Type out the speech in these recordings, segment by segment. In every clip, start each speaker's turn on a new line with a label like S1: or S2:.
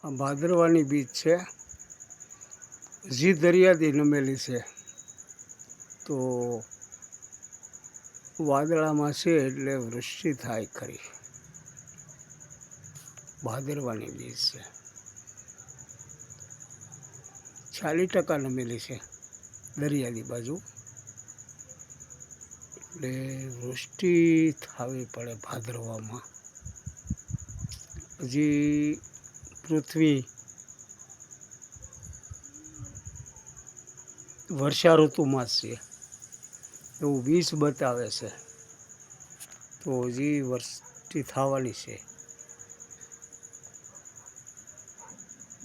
S1: આ ભાદરવાની બીજ છે, હજી દરિયાથી નમેલી છે. તો વાદળામાં છે એટલે વૃષ્ટિ થાય ખરી. ભાદરવાની બીજ છે, 40% નમેલી છે દરિયાની બાજુ. એટલે વૃષ્ટિ થવી પડે ભાદરવામાં. હજી પૃથ્વી વર્ષા ઋતુમાં છે એવું બીજ બતાવે છે. તો હજી વૃષ્ટિ થવાની છે.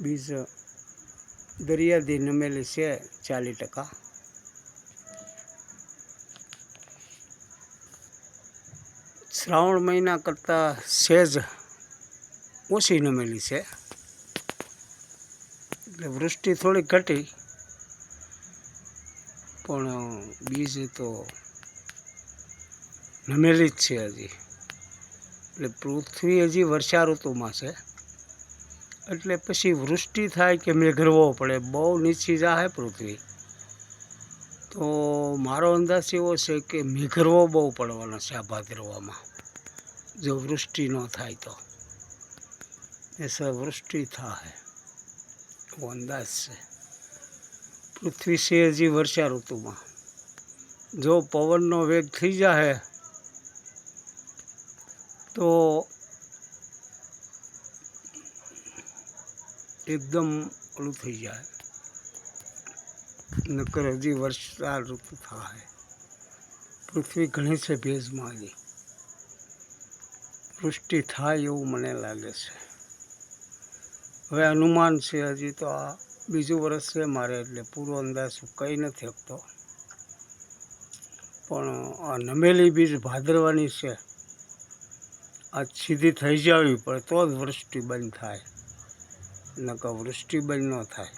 S1: બીજ દરિયાથી નમેલી છે 40%. શ્રાવણ મહિના કરતાં સહેજ ઓછી નમેલી છે, એટલે વૃષ્ટિ થોડી ઘટી, પણ બીજ તો નમેલી જ છે હજી. એટલે પૃથ્વી હજી વર્ષા ઋતુમાં છે, એટલે પછી વૃષ્ટિ થાય કે મેઘરવો પડે, બહુ નીચી જાહે પૃથ્વી તો મારો અંદાજ એવો છે કે મેઘરવો બહુ પડવાનો છે આ ભાદરવામાં, જો વૃષ્ટિ ન થાય તો. એ વૃષ્ટિ થાય એવો અંદાજ છે. પૃથ્વી છે હજી વર્ષા ઋતુમાં. જો પવનનો વેગ થઈ જાય તો એકદમ ઓલું થઈ જાય, નકર હજી વર્ષા ઋતુ થાય. પૃથ્વી ઘણી છે ભેજમાં, હજી વૃષ્ટિ થાય એવું મને લાગે છે. હવે અનુમાન છે, હજી તો આ બીજું વર્ષ છે મારે, એટલે પૂરો અંદાજ કહી નથી શકતો. પણ આ નમેલી બીજ ભાદરવાની છે, આ સીધી થઈ જવી પડે તો જ વૃષ્ટિ બંધ થાય, નકર વૃષ્ટિ બંધ ન થાય.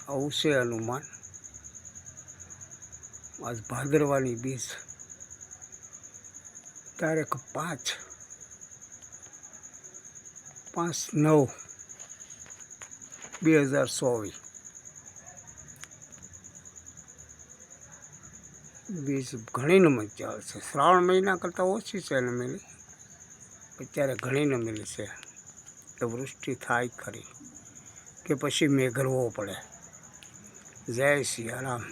S1: આવું છે અનુમાન. આજ ભાદરવાની બીજ તારીખ 5/9/2024. બીજ ઘણી નમેલી ચાલે છે. શ્રાવણ મહિના કરતાં ઓછી છે નમેલી, અત્યારે ઘણી નમેલી છે. તો વૃષ્ટિ થાય ખરી કે પછી મેઘરવો પડે. જય સિયારામ.